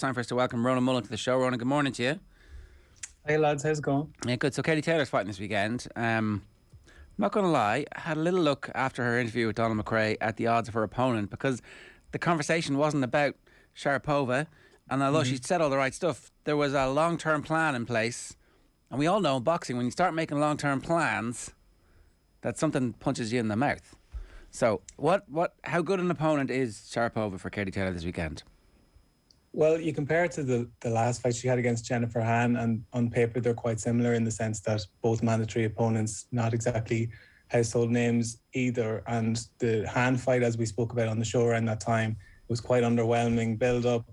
time for us to welcome Ronan Mullen to the show. Ronan, good morning to you. Hey lads, how's it going? Yeah, good. So Katie Taylor's fighting this weekend. I'm not going to lie, I had a little look after her interview with Donald McRae at the odds of her opponent, because the conversation wasn't about Sharipova, and although she said all the right stuff, there was a long-term plan in place. And we all know in boxing, when you start making long-term plans, that something punches you in the mouth. So how good an opponent is Sharipova for Katie Taylor this weekend? Well, you compare it to the last fight she had against Jennifer Han, and on paper they're quite similar in the sense that both mandatory opponents, not exactly household names either. And the Han fight, as we spoke about on the show around that time, was quite underwhelming build-up.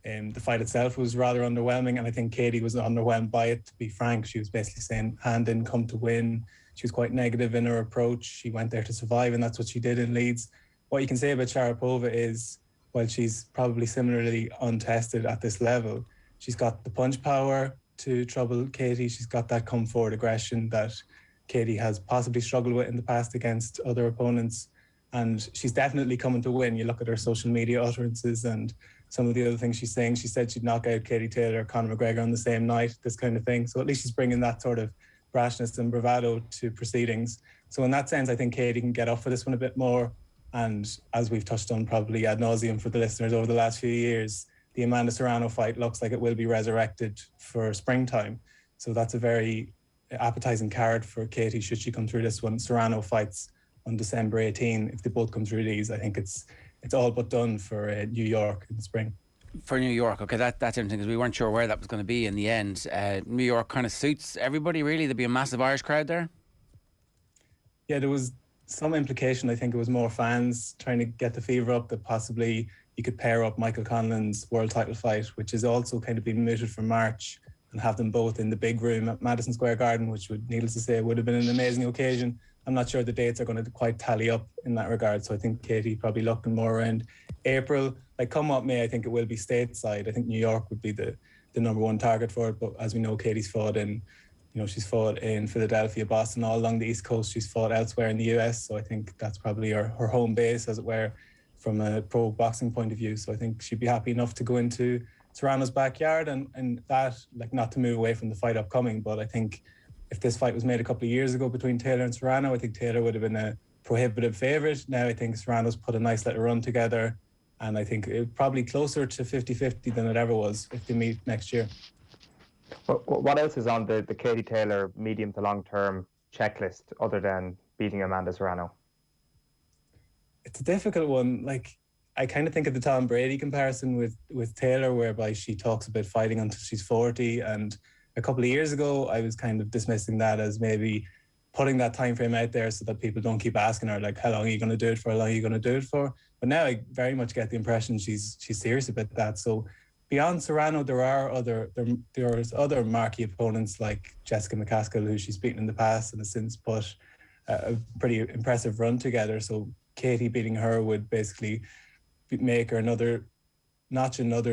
The fight itself was rather underwhelming, and I think Katie was underwhelmed by it, to be frank. She was basically saying Han didn't come to win. She was quite negative in her approach. She went there to survive, and that's what she did in Leeds. What you can say about Sharipova is, while she's probably similarly untested at this level, she's got the punch power to trouble Katie. She's got that come forward aggression that Katie has possibly struggled with in the past against other opponents. And she's definitely coming to win. You look at her social media utterances and some of the other things she's saying. She said she'd knock out Katie Taylor, Conor McGregor on the same night, this kind of thing. So at least she's bringing that sort of brashness and bravado to proceedings. So in that sense, I think Katie can get up for this one a bit more. And as we've touched on probably ad nauseum for the listeners over the last few years, the Amanda Serrano fight looks like it will be resurrected for springtime. So that's a very appetising card for Katie should she come through this one. Serrano fights on December 18. If they both come through these, I think it's all but done for New York in the spring. For New York, okay, that's interesting, because we weren't sure where that was going to be in the end. New York kind of suits everybody, really. There'd be a massive Irish crowd there. Yeah, there was some implication. I think it was more fans trying to get the fever up, that possibly you could pair up Michael Conlan's world title fight, which is also kind of been mooted for March, and have them both in the big room at Madison Square Garden, which would, needless to say, would have been an amazing occasion. I'm not sure the dates are going to quite tally up in that regard, so I think Katie probably looking more around April. Like, come what may, I think it will be stateside. I think New York would be the number one target for it, but as we know, Katie's fought in, she's fought in Philadelphia, Boston, all along the East Coast. She's fought elsewhere in the US, so I think that's probably her home base, as it were, from a pro boxing point of view. So I think she'd be happy enough to go into Serrano's backyard, and that, like, not to move away from the fight upcoming, but I think if this fight was made a couple of years ago between Taylor and Serrano, I think Taylor would have been a prohibitive favourite. Now I think Serrano's put a nice little run together, and I think it's probably closer to 50-50 than it ever was if they meet next year. What else is on the Katie Taylor medium to long-term checklist other than beating Amanda Serrano? It's a difficult one. Like, I kind of think of the Tom Brady comparison with Taylor, whereby she talks about fighting until she's 40, and a couple of years ago, I was kind of dismissing that as maybe putting that time frame out there so that people don't keep asking her, like, how long are you going to do it for? How long are you going to do it for? But now I very much get the impression she's serious about that. So beyond Serrano, there's other marquee opponents like Jessica McCaskill, who she's beaten in the past and has since put a pretty impressive run together. So Katie beating her would basically make her another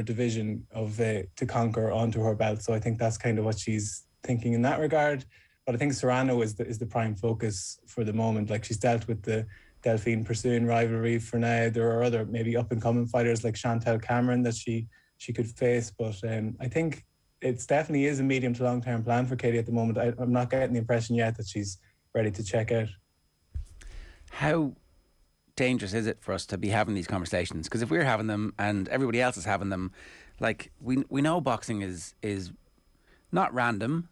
division of to conquer onto her belt. So I think that's kind of what she's thinking in that regard. But I think Serrano is the prime focus for the moment. Like, she's dealt with the Delphine Pursuin rivalry for now. There are other maybe up and coming fighters like Chantel Cameron that she could face. But I think it definitely is a medium to long term plan for Katie at the moment. I'm not getting the impression yet that she's ready to check out. How dangerous is it for us to be having these conversations? Because if we're having them and everybody else is having them, like, we know boxing is not random.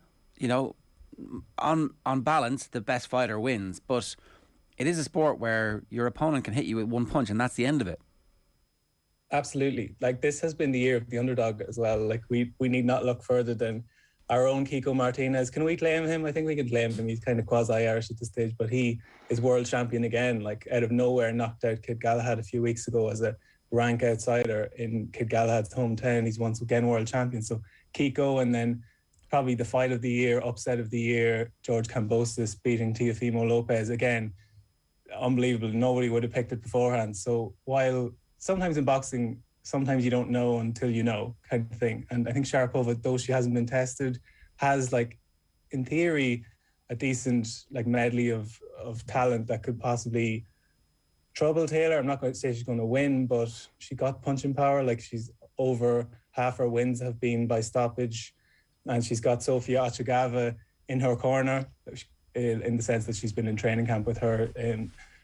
On balance, the best fighter wins, but it is a sport where your opponent can hit you with one punch and that's the end of it. Absolutely. Like, this has been the year of the underdog as well. Like, we need not look further than our own Kiko Martinez. Can we claim him? I think we can claim him. He's kind of quasi-Irish at this stage, but he is world champion again. Like, out of nowhere, knocked out Kid Galahad a few weeks ago as a rank outsider in Kid Galahad's hometown. He's once again world champion. So Kiko, and then probably the fight of the year, upset of the year, George Kambosos beating Teofimo Lopez. Again, unbelievable. Nobody would have picked it beforehand. So while sometimes in boxing, sometimes you don't know until you know, kind of thing. And I think Sharipova, though she hasn't been tested, has, like, in theory, a decent, like, medley of talent that could possibly trouble Taylor. I'm not going to say she's going to win, but she got punching power. Like, she's over half her wins have been by stoppage. And she's got Sofia Ochagava in her corner, in the sense that she's been in training camp with her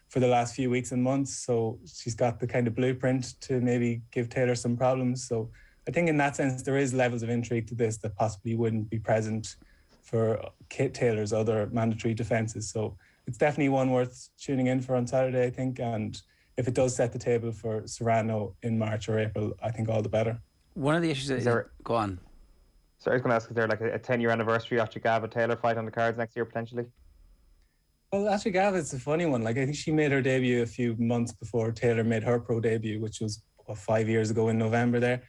for the last few weeks and months. So she's got the kind of blueprint to maybe give Taylor some problems. So I think in that sense, there is levels of intrigue to this that possibly wouldn't be present for Kit Taylor's other mandatory defences. So it's definitely one worth tuning in for on Saturday, I think. And if it does set the table for Serrano in March or April, I think all the better. One of the issues is go on. So I was going to ask, is there like a 10-year anniversary Ochagava-Taylor fight on the cards next year potentially? Well, Ochagava is a funny one. Like, I think she made her debut a few months before Taylor made her pro debut, which was 5 years ago in November there.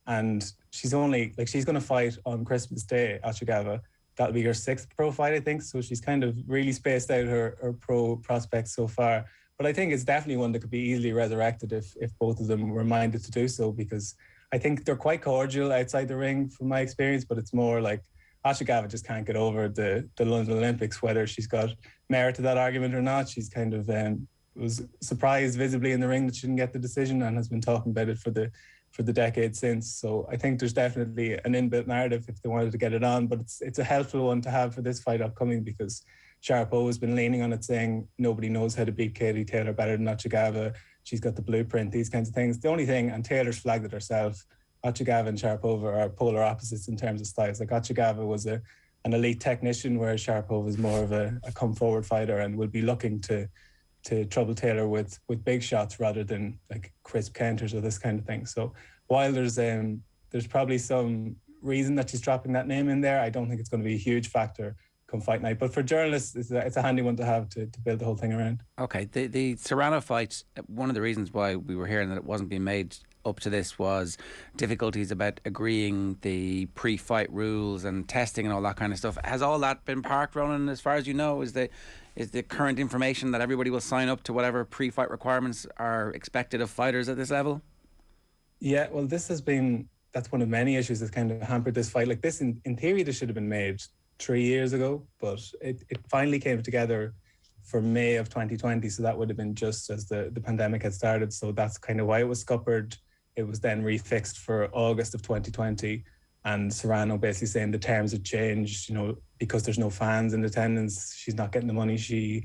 And she's going to fight on Christmas Day, Ochagava. That'll be her 6th pro fight, I think. So she's kind of really spaced out her pro prospects so far. But I think it's definitely one that could be easily resurrected if both of them were minded to do so, because I think they're quite cordial outside the ring from my experience, but it's more like Ochagava just can't get over the London Olympics, whether she's got merit to that argument or not. She's kind of was surprised visibly in the ring that she didn't get the decision and has been talking about it for the decade since. So I think there's definitely an inbuilt narrative if they wanted to get it on, but it's a helpful one to have for this fight upcoming, because Sharapova has been leaning on it, saying nobody knows how to beat Katie Taylor better than Ochagava. She's got the blueprint, these kinds of things. The only thing, and Taylor's flagged it herself, Ochagava and Sharapova are polar opposites in terms of styles. Like, Ochagava was an elite technician, whereas Sharapova is more of a come forward fighter and will be looking to trouble Taylor with big shots rather than like crisp counters or this kind of thing. So while there's probably some reason that she's dropping that name in there, I don't think it's going to be a huge factor come fight night. But for journalists, it's a handy one to have to build the whole thing around. Okay, the Serrano fight, one of the reasons why we were hearing that it wasn't being made up to this was difficulties about agreeing the pre-fight rules and testing and all that kind of stuff. Has all that been parked, Ronan, as far as you know? Is the current information that everybody will sign up to whatever pre-fight requirements are expected of fighters at this level? Yeah, well, that's one of many issues that's kind of hampered this fight. Like, this, in theory, this should have been made 3 years ago, but it finally came together for May of 2020. So that would have been just as the pandemic had started. So that's kind of why it was scuppered. It was then refixed for August of 2020. And Serrano basically saying the terms had changed, because there's no fans in attendance, she's not getting the money she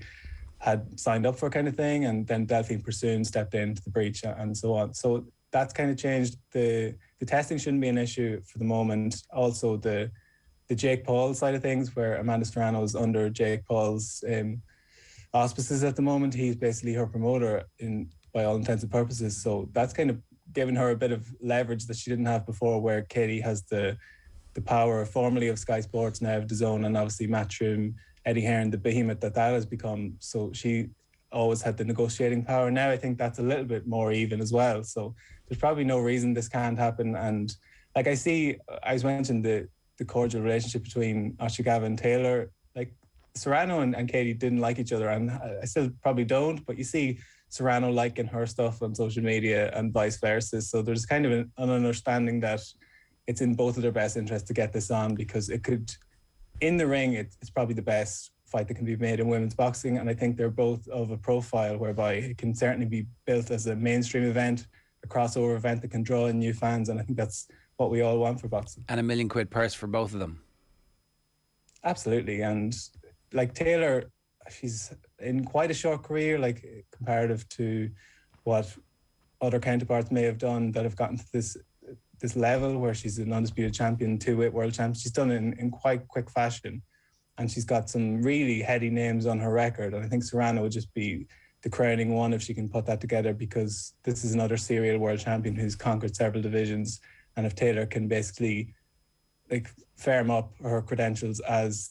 had signed up for, kind of thing. And then Delphine Pursoon stepped into the breach and so on. So that's kind of changed. The testing shouldn't be an issue for the moment. Also, the Jake Paul side of things, where Amanda Serrano is under Jake Paul's auspices at the moment. He's basically her promoter by all intents and purposes. So that's kind of given her a bit of leverage that she didn't have before, where Katie has the power formerly of Sky Sports, now of DAZN, and obviously Matchroom, Eddie Hearn, the behemoth that has become. So she always had the negotiating power. Now I think that's a little bit more even as well. So there's probably no reason this can't happen. And like, I was mentioning the cordial relationship between Ochagava and Taylor. Like, Serrano and Katie didn't like each other, and I still probably don't, but you see Serrano liking her stuff on social media and vice versa. So there's kind of an understanding that it's in both of their best interest to get this on, because it could, in the ring, it's probably the best fight that can be made in women's boxing. And I think they're both of a profile whereby it can certainly be built as a mainstream event, a crossover event that can draw in new fans. And I think that's what we all want for boxing. And £1 million purse for both of them. Absolutely. And like, Taylor, she's in quite a short career, like, comparative to what other counterparts may have done that have gotten to this level where she's an undisputed champion, 2-weight world champion. She's done it in quite quick fashion, and she's got some really heady names on her record. And I think Serrano would just be the crowning one if she can put that together, because this is another serial world champion who's conquered several divisions. And if Taylor can basically firm up her credentials as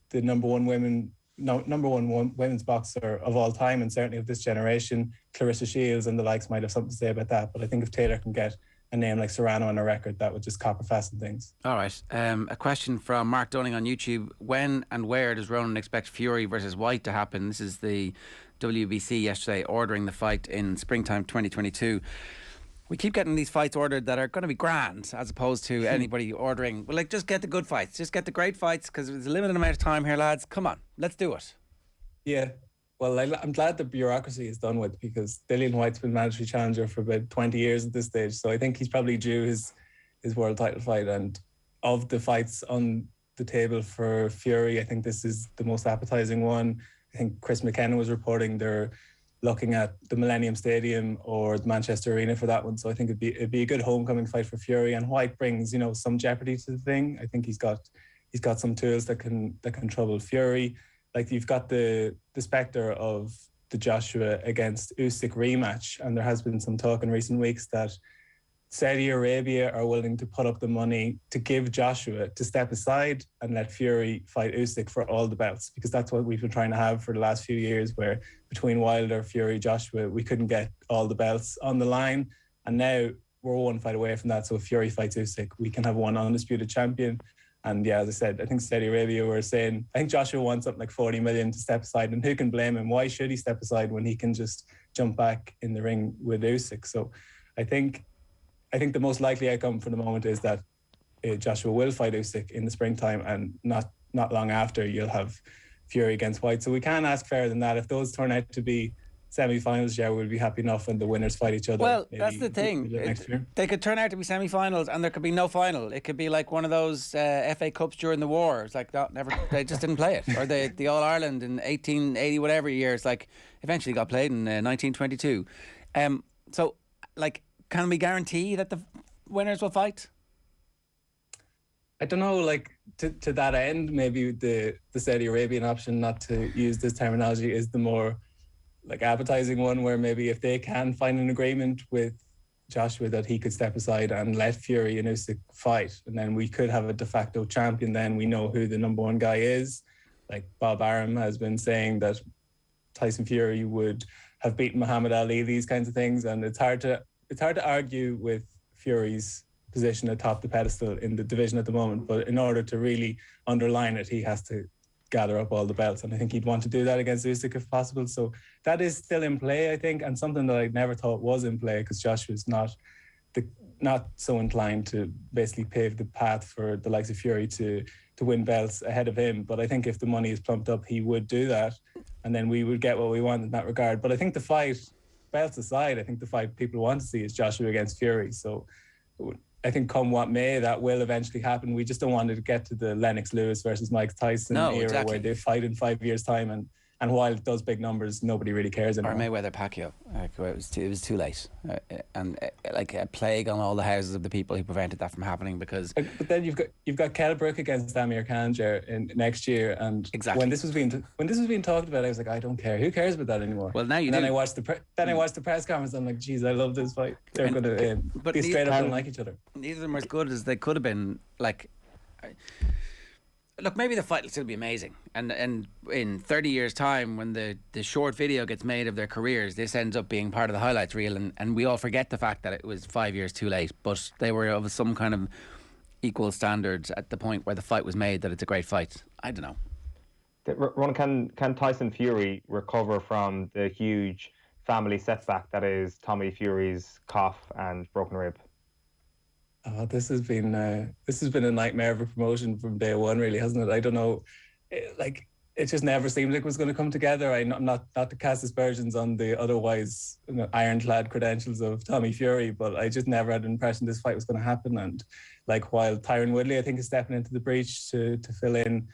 the number one women's boxer of all time, and certainly of this generation, Clarissa Shields and the likes might have something to say about that. But I think if Taylor can get a name like Serrano on a record, that would just copper fasten things. All right. A question from Mark Dunning on YouTube. When and where does Ronan expect Fury versus Whyte to happen? This is the WBC yesterday ordering the fight in springtime 2022. We keep getting these fights ordered that are going to be grand, as opposed to anybody ordering, well, like, just get the good fights, just get the great fights, because there's a limited amount of time here, lads. Come on, let's do it. Yeah. Well, I'm glad the bureaucracy is done with, because Dillian Whyte's been mandatory challenger for about 20 years at this stage. So I think he's probably due his his world title fight. And of the fights on the table for Fury, I think this is the most appetizing one. I think Chris McKenna was reporting they're looking at the Millennium Stadium or the Manchester Arena for that one. So I think it'd be a good homecoming fight for Fury. And Whyte brings, some jeopardy to the thing. I think he's got some tools that can trouble Fury. Like, you've got the spectre of the Joshua against Usyk rematch, and there has been some talk in recent weeks that Saudi Arabia are willing to put up the money to give Joshua to step aside and let Fury fight Usyk for all the belts, because that's what we've been trying to have for the last few years, where between Wilder, Fury, Joshua, we couldn't get all the belts on the line. And now we're one fight away from that. So if Fury fights Usyk, we can have one undisputed champion. And yeah, as I said, I think Saudi Arabia were saying, I think Joshua wants something like 40 million to step aside. And who can blame him? Why should he step aside when he can just jump back in the ring with Usyk? So I think the most likely outcome for the moment is that Joshua will fight Usyk in the springtime, and not long after you'll have Fury against Whyte. So we can't ask fairer than that. If those turn out to be semi-finals, yeah, we'll be happy enough when the winners fight each other. Well, that's the thing. They could turn out to be semi-finals, and there could be no final. It could be like one of those FA Cups during the war. It's like they just didn't play it. Or the All Ireland in 1880 whatever years, like eventually got played in 1922. So, like, can we guarantee that the winners will fight? I don't know, like, to that end, maybe the Saudi Arabian option, not to use this terminology, is the more like appetizing one, where maybe if they can find an agreement with Joshua that he could step aside and let Fury and Usyk fight, and then we could have a de facto champion. Then we know who the number one guy is. Like, Bob Arum has been saying that Tyson Fury would have beaten Muhammad Ali, these kinds of things. And it's hard to argue with Fury's position atop the pedestal in the division at the moment. But in order to really underline it, he has to gather up all the belts. And I think he'd want to do that against Usyk if possible. So that is still in play, I think, and something that I never thought was in play, because Joshua's not so inclined to basically pave the path for the likes of Fury to win belts ahead of him. But I think if the money is plumped up, he would do that, and then we would get what we want in that regard. But I think the fight, belts aside, I think the fight people want to see is Joshua against Fury. So I think come what may, that will eventually happen. We just don't want to get to the Lennox Lewis versus Mike Tyson era where they fight in 5 years' time, and while it does big numbers, nobody really cares anymore. Or Mayweather Pacquiao, it was too late, and like a plague on all the houses of the people who prevented that from happening. Because but then you've got Kell Brook against Amir Khan in next year, and exactly. when this was being talked about, I was like, I don't care. Who cares about that anymore? Well, now you. Then I watched the press conference. I'm like, geez, I love this fight. They're going to be straight up and like each other. Neither of them are as good as they could have been. Like, look, maybe the fight will still be amazing, and in 30 years' time, when the short video gets made of their careers, this ends up being part of the highlights reel, and we all forget the fact that it was 5 years too late, but they were of some kind of equal standards at the point where the fight was made, that it's a great fight. I don't know. Ron, can Tyson Fury recover from the huge family setback that is Tommy Fury's cough and broken rib? Oh, this has been a nightmare of a promotion from day one, really, hasn't it? I don't know, it just never seemed like it was going to come together. I'm not to cast aspersions on the otherwise ironclad credentials of Tommy Fury, but I just never had an impression this fight was going to happen. And like, while Tyron Woodley, I think, is stepping into the breach to fill in,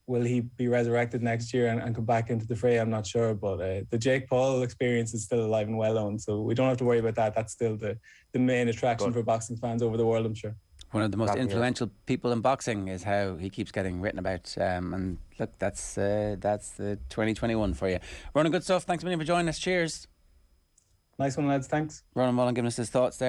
will he be resurrected next year and come back into the fray? I'm not sure, but the Jake Paul experience is still alive and well owned, so we don't have to worry about that. That's still the main attraction for boxing fans over the world, I'm sure. One of the most influential people in boxing is how he keeps getting written about. And look, that's the 2021 for you. Ronan, good stuff. Thanks a million for joining us. Cheers. Nice one, lads. Thanks. Ronan Mullen giving us his thoughts there.